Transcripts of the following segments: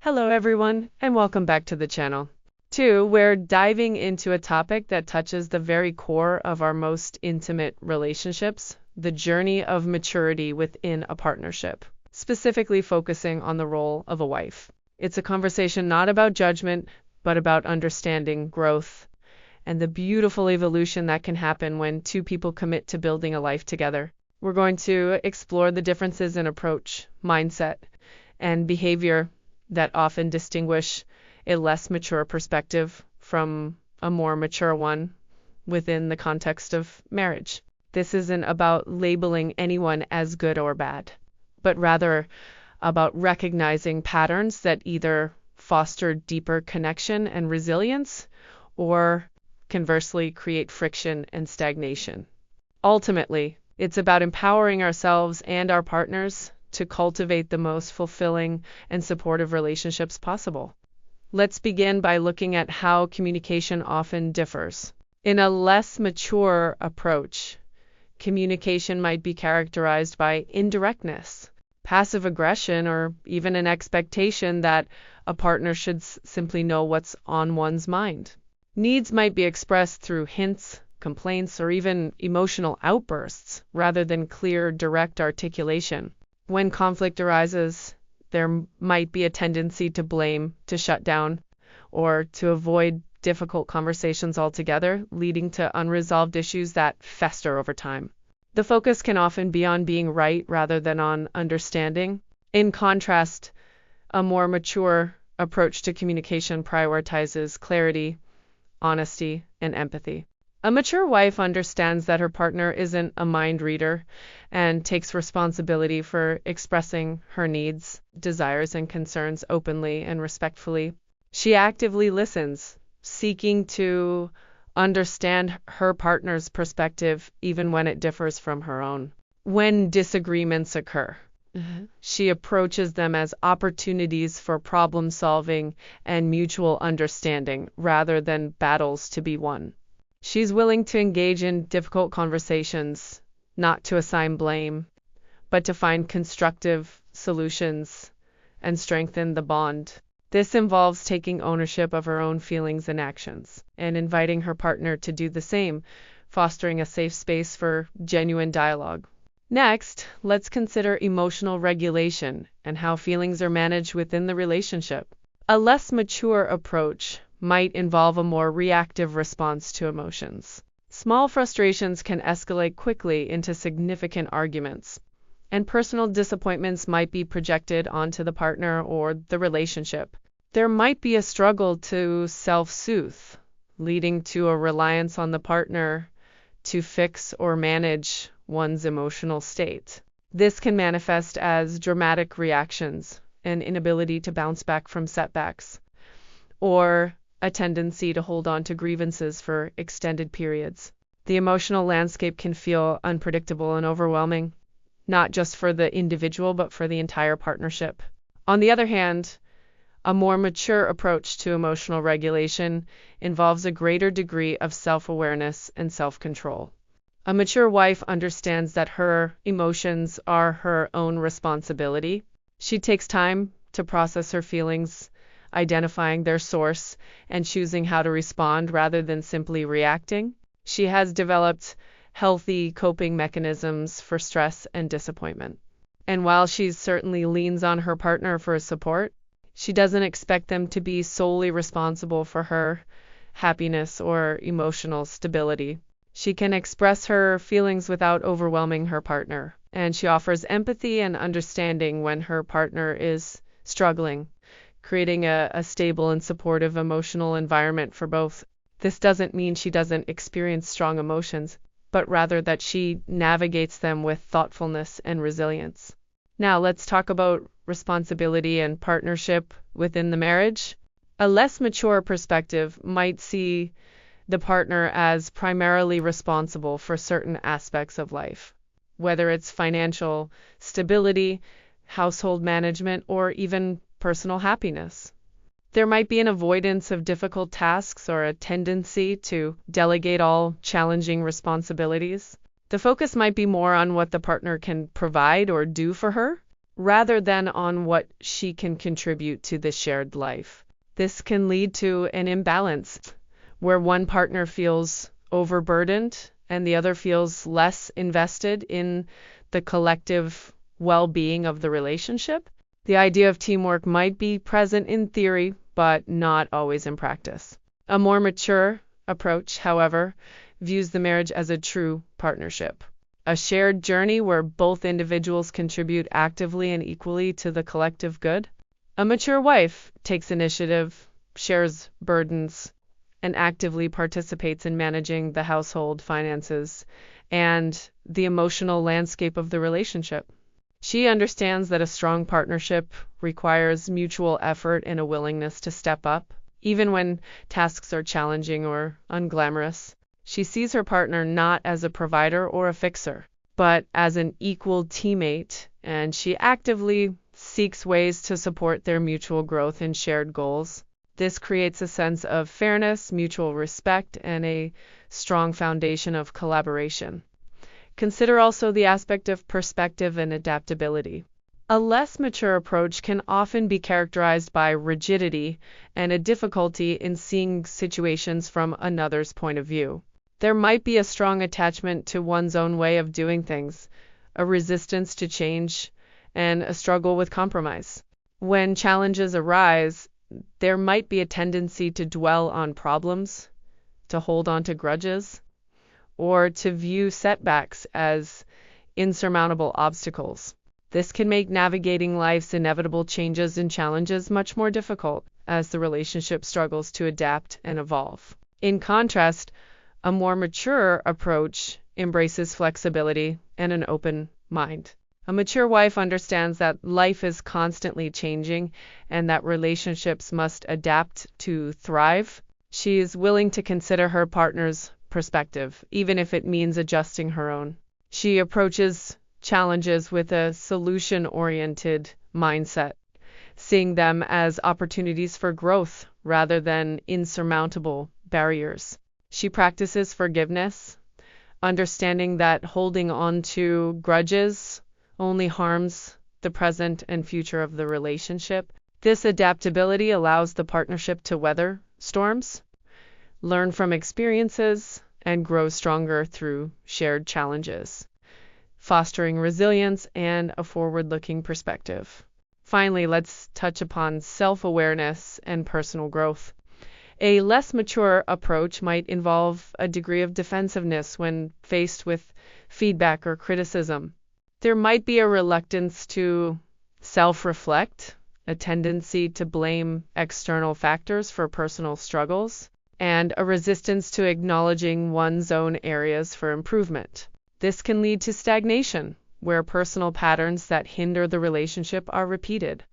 Hello everyone, and welcome back to the channel. We're diving into a topic that touches the very core of our most intimate relationships, the journey of maturity within a partnership, specifically focusing on the role of a wife. It's a conversation not about judgment, but about understanding, growth, and the beautiful evolution that can happen when two people commit to building a life together. We're going to explore the differences in approach, mindset, and behavior that often distinguish a less mature perspective from a more mature one within the context of marriage. This isn't about labeling anyone as good or bad, but rather about recognizing patterns that either foster deeper connection and resilience or conversely create friction and stagnation. Ultimately, it's about empowering ourselves and our partners to cultivate the most fulfilling and supportive relationships possible. Let's begin by looking at how communication often differs. In a less mature approach, communication might be characterized by indirectness, passive aggression, or even an expectation that a partner should simply know what's on one's mind. Needs might be expressed through hints, complaints, or even emotional outbursts rather than clear, direct articulation. When conflict arises, there might be a tendency to blame, to shut down, or to avoid difficult conversations altogether, leading to unresolved issues that fester over time. The focus can often be on being right rather than on understanding. In contrast, a more mature approach to communication prioritizes clarity, honesty, and empathy. A mature wife understands that her partner isn't a mind reader and takes responsibility for expressing her needs, desires, and concerns openly and respectfully. She actively listens, seeking to understand her partner's perspective even when it differs from her own. When disagreements occur, she approaches them as opportunities for problem solving and mutual understanding rather than battles to be won. She's willing to engage in difficult conversations, not to assign blame, but to find constructive solutions and strengthen the bond. This involves taking ownership of her own feelings and actions, and inviting her partner to do the same, fostering a safe space for genuine dialogue. Next, let's consider emotional regulation and how feelings are managed within the relationship. A less mature approach might involve a more reactive response to emotions. Small frustrations can escalate quickly into significant arguments, and personal disappointments might be projected onto the partner or the relationship. There might be a struggle to self-soothe, leading to a reliance on the partner to fix or manage one's emotional state. This can manifest as dramatic reactions, an inability to bounce back from setbacks, or a tendency to hold on to grievances for extended periods. The emotional landscape can feel unpredictable and overwhelming, not just for the individual, but for the entire partnership. On the other hand, a more mature approach to emotional regulation involves a greater degree of self-awareness and self-control. A mature wife understands that her emotions are her own responsibility. She takes time to process her feelings, identifying their source and choosing how to respond rather than simply reacting. She has developed healthy coping mechanisms for stress and disappointment. And while she certainly leans on her partner for support, she doesn't expect them to be solely responsible for her happiness or emotional stability. She can express her feelings without overwhelming her partner, and she offers empathy and understanding when her partner is struggling, creating a stable and supportive emotional environment for both. This doesn't mean she doesn't experience strong emotions, but rather that she navigates them with thoughtfulness and resilience. Now let's talk about responsibility and partnership within the marriage. A less mature perspective might see the partner as primarily responsible for certain aspects of life, whether it's financial stability, household management, or even personal happiness. There might be an avoidance of difficult tasks or a tendency to delegate all challenging responsibilities. The focus might be more on what the partner can provide or do for her, rather than on what she can contribute to the shared life. This can lead to an imbalance where one partner feels overburdened and the other feels less invested in the collective well-being of the relationship. The idea of teamwork might be present in theory, but not always in practice. A more mature approach, however, views the marriage as a true partnership, a shared journey where both individuals contribute actively and equally to the collective good. A mature wife takes initiative, shares burdens, and actively participates in managing the household finances and the emotional landscape of the relationship. She understands that a strong partnership requires mutual effort and a willingness to step up, even when tasks are challenging or unglamorous. She sees her partner not as a provider or a fixer, but as an equal teammate, and she actively seeks ways to support their mutual growth and shared goals. This creates a sense of fairness, mutual respect, and a strong foundation of collaboration. Consider also the aspect of perspective and adaptability. A less mature approach can often be characterized by rigidity and a difficulty in seeing situations from another's point of view. There might be a strong attachment to one's own way of doing things, a resistance to change, and a struggle with compromise. When challenges arise, there might be a tendency to dwell on problems, to hold on to grudges, or to view setbacks as insurmountable obstacles. This can make navigating life's inevitable changes and challenges much more difficult as the relationship struggles to adapt and evolve. In contrast, a more mature approach embraces flexibility and an open mind. A mature wife understands that life is constantly changing and that relationships must adapt to thrive. She is willing to consider her partner's perspective, even if it means adjusting her own. She approaches challenges with a solution-oriented mindset, seeing them as opportunities for growth rather than insurmountable barriers. She practices forgiveness, understanding that holding on to grudges only harms the present and future of the relationship. This adaptability allows the partnership to weather storms, learn from experiences, and grow stronger through shared challenges, fostering resilience and a forward-looking perspective. Finally, let's touch upon self-awareness and personal growth. A less mature approach might involve a degree of defensiveness when faced with feedback or criticism. There might be a reluctance to self-reflect, a tendency to blame external factors for personal struggles, and a resistance to acknowledging one's own areas for improvement. This can lead to stagnation, where personal patterns that hinder the relationship are repeated,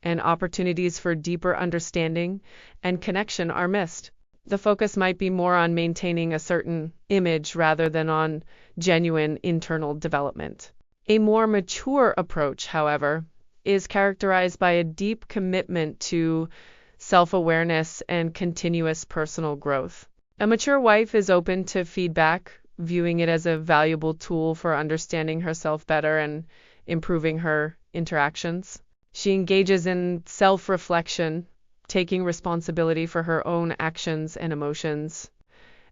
and opportunities for deeper understanding and connection are missed. The focus might be more on maintaining a certain image rather than on genuine internal development. A more mature approach, however, is characterized by a deep commitment to self-awareness and continuous personal growth. A mature wife is open to feedback, viewing it as a valuable tool for understanding herself better and improving her interactions. She engages in self-reflection, taking responsibility for her own actions and emotions,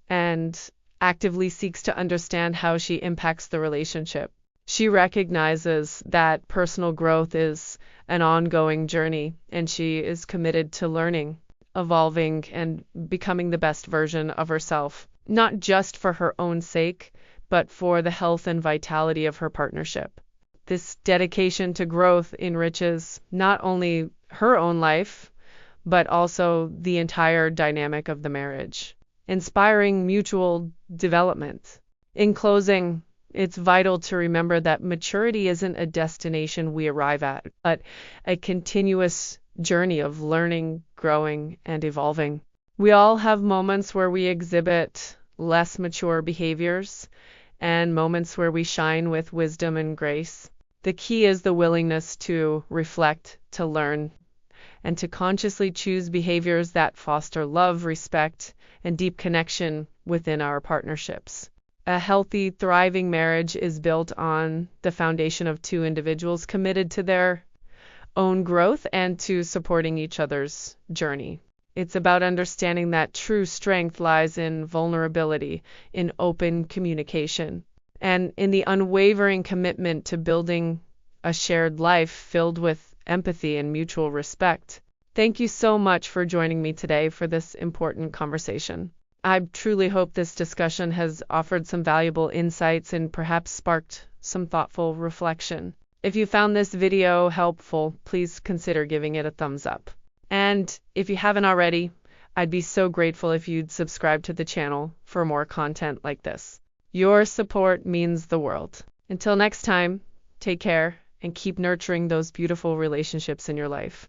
and actively seeks to understand how she impacts the relationship. She recognizes that personal growth is an ongoing journey, and she is committed to learning, evolving, and becoming the best version of herself, not just for her own sake, but for the health and vitality of her partnership. This dedication to growth enriches not only her own life, but also the entire dynamic of the marriage, inspiring mutual development. In closing, it's vital to remember that maturity isn't a destination we arrive at, but a continuous journey of learning, growing, and evolving. We all have moments where we exhibit less mature behaviors and moments where we shine with wisdom and grace. The key is the willingness to reflect, to learn, and to consciously choose behaviors that foster love, respect, and deep connection within our partnerships. A healthy, thriving marriage is built on the foundation of two individuals committed to their own growth and to supporting each other's journey. It's about understanding that true strength lies in vulnerability, in open communication, and in the unwavering commitment to building a shared life filled with empathy and mutual respect. Thank you so much for joining me today for this important conversation. I truly hope this discussion has offered some valuable insights and perhaps sparked some thoughtful reflection. If you found this video helpful, please consider giving it a thumbs up. And if you haven't already, I'd be so grateful if you'd subscribe to the channel for more content like this. Your support means the world. Until next time, take care and keep nurturing those beautiful relationships in your life.